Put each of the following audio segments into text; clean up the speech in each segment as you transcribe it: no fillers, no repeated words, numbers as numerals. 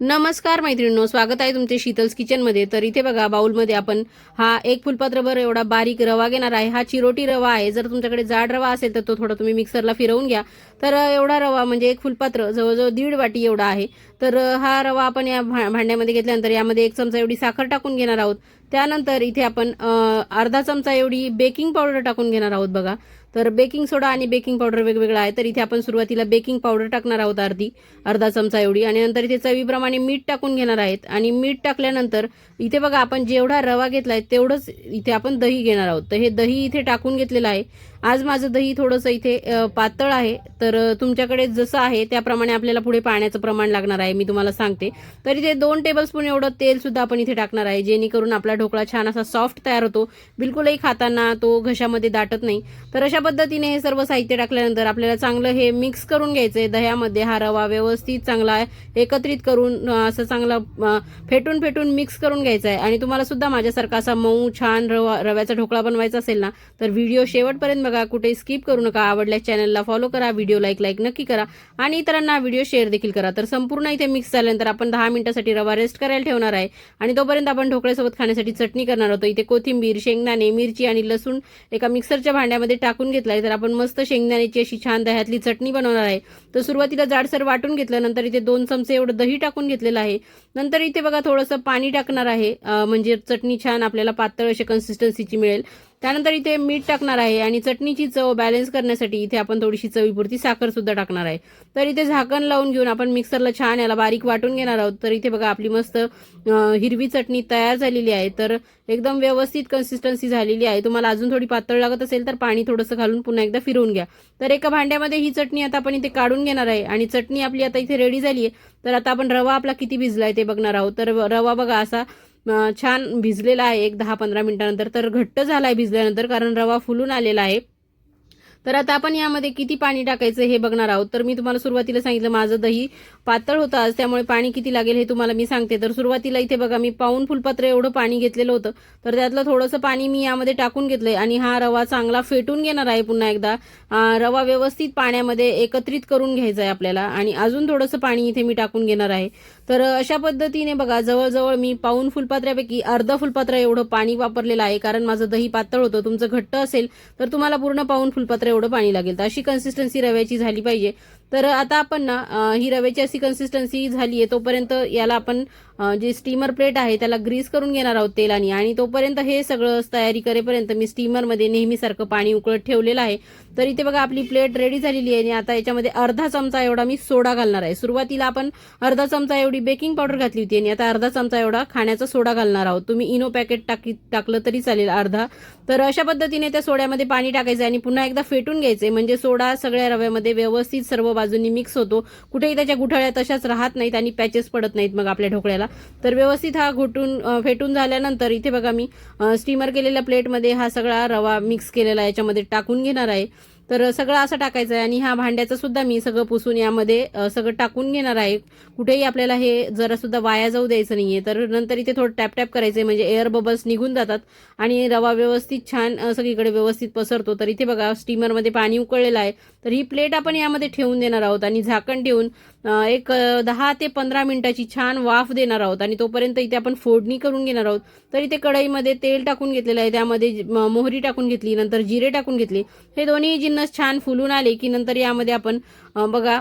नमस्कार मैत्रिणींनो, स्वागत आहे तुमचे शीतल्स किचनमध्ये। तर इथे बघा बाउलमध्ये आपण हा एक फुलपात्रभर एवढा बारीक रवा घेणार आहे। हा चिरोटी रवा आहे। जर तुमच्याकडे जाड रवा असेल तर तो थोडा तुम्ही मिक्सरला फिरवून घ्या। तर एवढा रवा म्हणजे एक फुलपात्र जवळजवळ 1.5 वाटी एवढा आहे। तर हा रवा आपण या भांड्यामध्ये घेतल्यानंतर यामध्ये 1 चमचा एवढी साखर टाकून घेणार आहोत। त्यानंतर इथे आपण अर्धा चमचा एवढी बेकिंग पावडर टाकून घेणार आहोत बघा। तर बेकिंग सोडा आणि बेकिंग पावडर वेगवेगळं आहे। तर इथे आपण सुरुवातीला बेकिंग पावडर टाकणार आहोत अर्धा चमचा एवढी, आणि नंतर इथे चवीप्रमाणे मीठ टाकून घेणार आहेत। आणि मीठ टाकल्यानंतर इथे बघा आपण जेवढा रवा घेतलाय तेवढंच इथे आपण दही घेणार आहोत। तर हे दही इथे टाकून घेतलेलं आहे। आज माझं दही थोडंसं इथे पातळ आहे। तर तुमच्याकडे जसं आहे त्याप्रमाणे आपल्याला पुढे पाण्याचं प्रमाण लागणार आहे, मी तुम्हाला सांगते। तर इथे 2 टेबलस्पून एवढं तेल सुद्धा आपण इथे टाकणार आहे, जेणेकरून आपला ढोकळा छान असा सॉफ्ट तयार होतो, बिलकुलही खाताना तो घशामध्ये दाटत नाही। तर अशा पद्धतीने हे सर्व साहित्य टाकल्यानंतर आपल्याला चांगलं हे मिक्स करून घ्यायचंय। दह्यामध्ये हा रवा व्यवस्थित चांगला एकत्रित करून असं चांगलं फेटून फेटून मिक्स करून घ्यायचं आहे। आणि तुम्हाला सुद्धा माझ्यासारखा असा मऊ छान रव्याचा ढोकळा बनवायचा असेल ना, तर व्हिडिओ शेवटपर्यंत बघा, कुठे स्किप करू नका। आवडल्यास चॅनलला फॉलो करा, व्हिडिओ लाईक नक्की करा आणि इतरांना व्हिडिओ शेअर देखील करा। तर संपूर्ण इथे मिक्स झाल्यानंतर आपण 10 मिनिटांसाठी रवा रेस्ट करायला ठेवणार आहे। आणि तोपर्यंत आपण ढोकळ्यासोबत खाण्यासाठी चटणी करणार आहोत। इथे कोथिंबीर, शेंगदाणे, मिरची आणि लसूण एका मिक्सरच्या भांड्यामध्ये टाकून घेतलाय। तर आपण मस्त शेंगदाण्याची अशी छान दह्यातली चटणी बनवणार आहे। तर सुरुवातीला जाडसर वाटून घेतलं, नंतर इथे 2 चमचे एवढं दही टाकून घेतलेलं आहे। नंतर इथे बघा थोडंसं पाणी टाकणार आहे, म्हणजे चटणी छान आपल्याला पातळ अशी कन्सिस्टन्सीची मिळेल। त्यानंतर इथे मीठ टाकणार आहे आणि चटणीची चव बॅलन्स करण्यासाठी इथे आपण थोडीशी चवीपुरती साखर सुद्धा टाकणार आहे। तर इथे झाकण लावून घेऊन आपण मिक्सरला छान याला बारीक वाटून घेणार आहोत। तर इथे बघा आपली मस्त हिरवी चटणी तयार झालेली आहे। तर एकदम व्यवस्थित कन्सिस्टन्सी झालेली आहे। तुम्हाला अजून थोडी पातळ लागत असेल तर पाणी थोडंसं घालून पुन्हा एकदा फिरवून घ्या। तर एका भांड्यामध्ये ही चटणी आता आपण इथे काढून घेणार आहे आणि चटणी आपली आता इथे रेडी झाली आहे। तर आता आपण रवा आपला किती भिजलाय ते बघणार आहोत। तर रवा बघा असा छान भिजलेला आहे एक 10-15 मिनिटांनंतर। तर घट्ट झालाय भिजल्यानंतर, कारण रवा फुलून आलेला आहे। तर आता आपण यामध्ये किती पाणी टाकायचं हे बघणार आहोत। तर मी तुम्हाला सुरुवातीला सांगितलं माझं दही पातळ होतं आज, त्यामुळे पाणी किती लागेल हे तुम्हाला मी सांगते। तर सुरुवातीला इथे बघा मी पाऊण फुलपात्र एवढं पाणी घेतलेलं होतं। तर त्यातलं थोडंसं पाणी मी यामध्ये टाकून घेतलंय आणि हा रवा चांगला फेटून घेणार आहे पुन्हा एकदा। रवा व्यवस्थित पाण्यामध्ये एकत्रित करून घ्यायचा आहे आपल्याला, आणि अजून थोडंसं पाणी इथे मी टाकून घेणार आहे। तर अशा पद्धतीने बघा जवळजवळ मी पाऊण फुलपात्र्यापैकी अर्धा फुलपात्र एवढं पाणी वापरलेलं आहे, कारण माझं दही पातळ होतं। तुमचं घट्ट असेल तर तुम्हाला पूर्ण पाऊण फुलपात्र एवढं पाणी लागेल। तर अशी कन्सिस्टन्सी रव्याची झाली पाहिजे। तर आता आपण ना ही रव्याची अशी कन्सिस्टन्सी झाली आहे तोपर्यंत याला आपण जे स्टीमर प्लेट आहे त्याला ग्रीस करून घेणार आहोत तेलाने। आणि तोपर्यंत हे सगळं तयारी करेपर्यंत मी स्टीमरमध्ये नेहमीसारखं पाणी उकळत ठेवलेलं आहे। तर इथे बघा आपली प्लेट रेडी झालेली आहे आणि आता याच्यामध्ये अर्धा चमचा एवढा मी सोडा घालणार आहे। सुरुवातीला आपण अर्धा चमचा एवढी बेकिंग पावडर घातली होती आणि आता अर्धा चमचा एवढा खाण्याचा सोडा घालणार आहोत। तुम्ही इनो पॅकेट टाकलं तरी चालेल अर्धा। तर अशा पद्धतीने त्या सोड्यामध्ये पाणी टाकायचं आणि पुन्हा एकदा फेटून घ्यायचे, म्हणजे सोडा सगळ्या रव्यामध्ये व्यवस्थित सर्व बाजूंनी मिक्स होतो, कुठेही त्याच्या गुठळ्या तशाच राहत नाहीत आणि पॅचेस पडत नाहीत मग आपल्या ढोकळ्याला। तर व्यवस्थित हा फेटून झाल्यानंतर इथे बघा मी स्टीमर केलेल्या प्लेटमध्ये हा सगळा रवा मिक्स केलेला याच्यामध्ये टाकून घेणार आहे। तर सगळं असं टाकायचं आहे आणि ह्या भांड्याचं सुद्धा मी सगळं पुसून यामध्ये सगळं टाकून घेणार आहे। कुठेही आपल्याला हे जरा सुद्धा वाया जाऊ द्यायचं नाहीये। तर नंतर इथे थोडं टॅप टॅप करायचंय, म्हणजे एअर बबल्स निघून जातात आणि रवा व्यवस्थित छान सगळीकडे व्यवस्थित पसरतो। तर इथे बघा स्टीमरमध्ये पाणी उकळलेलं आहे। तर ही प्लेट आपण यामध्ये ठेवून देणार आहोत आणि झाकण ठेवून एक 10 ते 15 मिनिटाची छान वाफ देणार आहोत। आणि तोपर्यंत इथे आपण फोडणी करून घेणार आहोत। तर इथे कढईमध्ये तेल टाकून घेतलेलं आहे, त्यामध्ये मोहरी टाकून घेतली, नंतर जिरे टाकून घेतले। हे दोन्ही जिन्नस छान फुलून आले की नंतर यामध्ये आपण बघा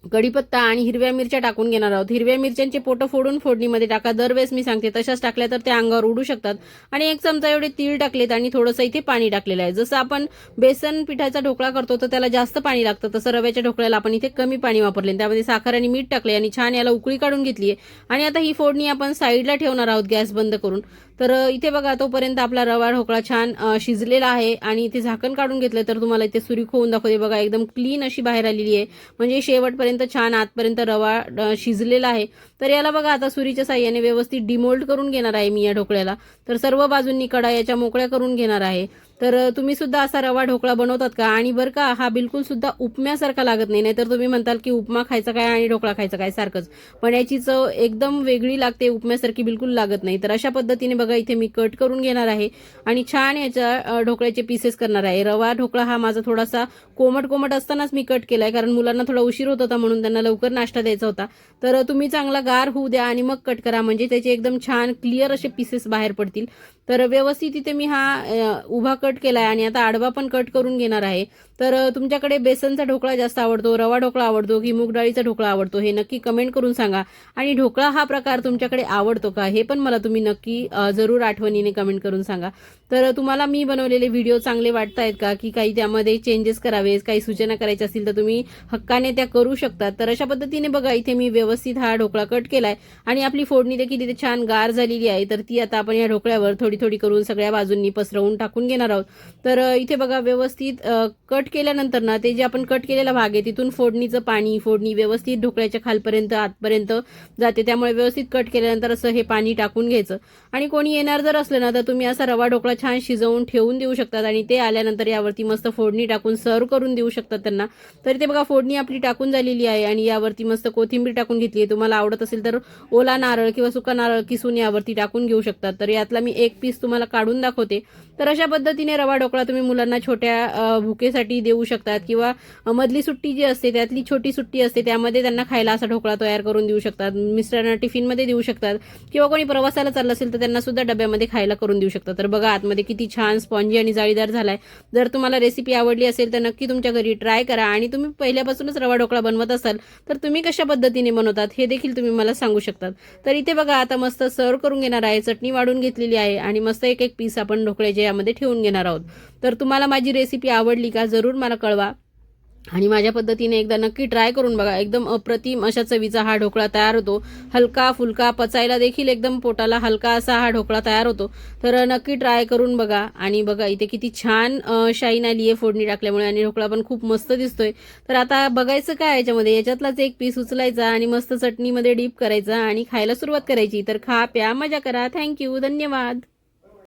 कढीपत्ता आणि हिरव्या मिरच्या टाकून घेणार आहोत। हिरव्या मिरच्यांचे पोटं फोडून फोडणीमध्ये टाका, दरवेळेस मी सांगते तशाच टाकल्या तर त्या अंगावर उडू शकतात। आणि 1 चमचा एवढे तीळ टाकलेत आणि थोडंसं इथे पाणी टाकलेलं आहे। जसं आपण बेसन पिठाचा ढोकळा करतो तर त्याला जास्त पाणी लागतं, तसं रव्याच्या ढोकळ्याला आपण इथे कमी पाणी वापरले। त्यामध्ये साखर आणि मीठ टाकले आणि छान याला उकळी काढून घेतली आहे। आणि आता ही फोडणी आपण साईडला ठेवणार आहोत गॅस बंद करून। तर इथे बघा तोपर्यंत आपला रवा ढोकळा छान शिजलेला आहे आणि इथे झाकण काढून घेतलं तर तुम्हाला इथे सुरी खोवून दाखवते बघा, एकदम क्लीन अशी बाहेर आलेली आहे, म्हणजे शेवटपर्यंत छान आतपर्यंत रवा शिजलेला आहे। तर याला बघा आता सुरीच्या साह्याने व्यवस्थित डिमोल्ड करून घेणार आहे मी या ढोकळ्याला। तर सर्व बाजूंनी कढा याच्या मोकळ्या करून घेणार आहे। तर तुम्ही सुद्धा असा रवा ढोकळा बनवतात का? आणि बरं का, हा बिलकुल सुद्धा उपम्यासारखा लागत नाही. नाहीतर तुम्ही म्हणताल की उपमा खायचा काय आणि ढोकळा खायचा काय सारखंच, पण याची चव एकदम वेगळी लागते, उपम्यासारखी बिलकुल लागत नाही. तर अशा पद्धतीने बघा इथे मी कट करून घेणार आहे आणि छान याच्या ढोकळ्याचे पीसेस करणार आहे. रवा ढोकळा हा माझा थोडासा कोमट कोमट असतानाच मी कट केलाय, कारण मुलांना थोडा उशीर होत होता म्हणून त्यांना लवकर नाश्ता द्यायचा होता. तर तुम्ही चांगला गार होऊ द्या आणि मग कट करा, म्हणजे त्याचे एकदम छान क्लिअर असे पीसेस बाहेर पडतील. तर व्यवस्थित इथे मी हा उभा कट केलाय आणि आता आडवा पण कट करून घेणार आहे. तर तुमच्याकडे बेसनचा ढोकळा जास्त आवडतो, रवा ढोकळा आवडतो की मूग डाळीचा ढोकळा आवडतो, हे नक्की कमेंट करून सांगा. आणि ढोकळा हा प्रकार तुमच्याकडे आवडतो का, हे पण मला तुम्ही नक्की जरूर आठवणीने कमेंट करून सांगा. तर तुम्हाला मी बनवलेले व्हिडिओ चांगले वाटत आहेत का, की काही त्यामध्ये चेंजेस करावे, काही सूचना करायच्या असतील तर तुम्ही हक्काने त्या करू शकता. तर अशा पद्धतीने बघा इथे मी व्यवस्थित हा ढोकळा कट केलाय आणि आपली फोडणी देखील इथे छान गार झालेली आहे. तर ती आता आपण या ढोकळ्यावर थोडी थोडी करून सगळ्या बाजूंनी पसरवून टाकून घेणार आहोत. तर इथे बघा व्यवस्थित कट केल्यानंतर ना, ते जे आपण कट केलेला भाग आहे तिथून फोडणीचं पाणी, फोडणी व्यवस्थित ढोकळ्याच्या खालपर्यंत आतपर्यंत जाते. त्यामुळे व्यवस्थित कट केल्यानंतर असं हे पाणी टाकून घ्यायचं. आणि कोणी येणार जर असलं ना, तर तुम्ही असा रवा ढोकळा छान शिजवून ठेवून देऊ शकतात आणि ते आल्यानंतर यावरती मस्त फोडणी टाकून सर्व करून देऊ शकतात त्यांना. तर ते बघा फोडणी आपली टाकून झालेली आहे आणि यावरती मस्त कोथिंबीर टाकून घेतली आहे. तुम्हाला आवडत असेल तर ओला नारळ किंवा सुका नारळ किसून यावरती टाकून घेऊ शकतात. तर यातला मी एक पीस तुम्हाला काढून दाखवते. तर अशा पद्धतीने रवा ढोकळा तुम्ही मुलांना छोट्या भुकेसाठी देऊ शकतात किंवा मधली सुट्टी जी असते त्यातली छोटी सुट्टी असते त्यामध्ये त्यांना खायला असा ढोकळा तयार करून देऊ शकतात. मिस्टरांना टिफिनमध्ये देऊ शकतात किंवा कोणी प्रवासाला चाललं असेल तर त्यांना सुद्धा डब्यामध्ये खायला करून देऊ शकतात. तर बघा आतमध्ये किती छान स्पॉन्जी आणि जाळीदार झालाय. जर तुम्हाला रेसिपी आवडली असेल तर नक्की तुमच्या घरी ट्राय करा. आणि तुम्ही पहिल्यापासूनच रवा ढोकळा बनवत असाल तर तुम्ही कशा पद्धतीने बनवतात हे देखील तुम्ही मला सांगू शकतात. तर इथे बघा आता मस्त सर्व करून घेणार आहे. चटणी वाढून घेतलेली आहे आणि मस्त एक एक पीस आपण ढोकळ्याचे यामध्ये ठेवून घेणार आहोत. तर तुम्हाला माझी रेसिपी आवडली का जरूर मला कळवा आणि माझ्या पद्धतीने एकदा नक्की ट्राय करून बघा. एकदम अप्रतिम अशा चवीचा हा ढोकळा तयार होतो. हलका फुलका, पचायला देखील एकदम पोटाला हलका असा हा ढोकळा तयार होतो. तर नक्की ट्राय करून बघा. आणि बघा इथे किती छान शाईन आली आहे फोडणी टाकल्यामुळे आणि ढोकळा पण खूप मस्त दिसतोय. तर आता बघायचं काय याच्यामध्ये, याच्यातलाच एक पीस उचलायचा आणि मस्त चटणीमध्ये डीप करायचा आणि खायला सुरुवात करायची. तर खा प्या मजा करा. थँक्यू, धन्यवाद.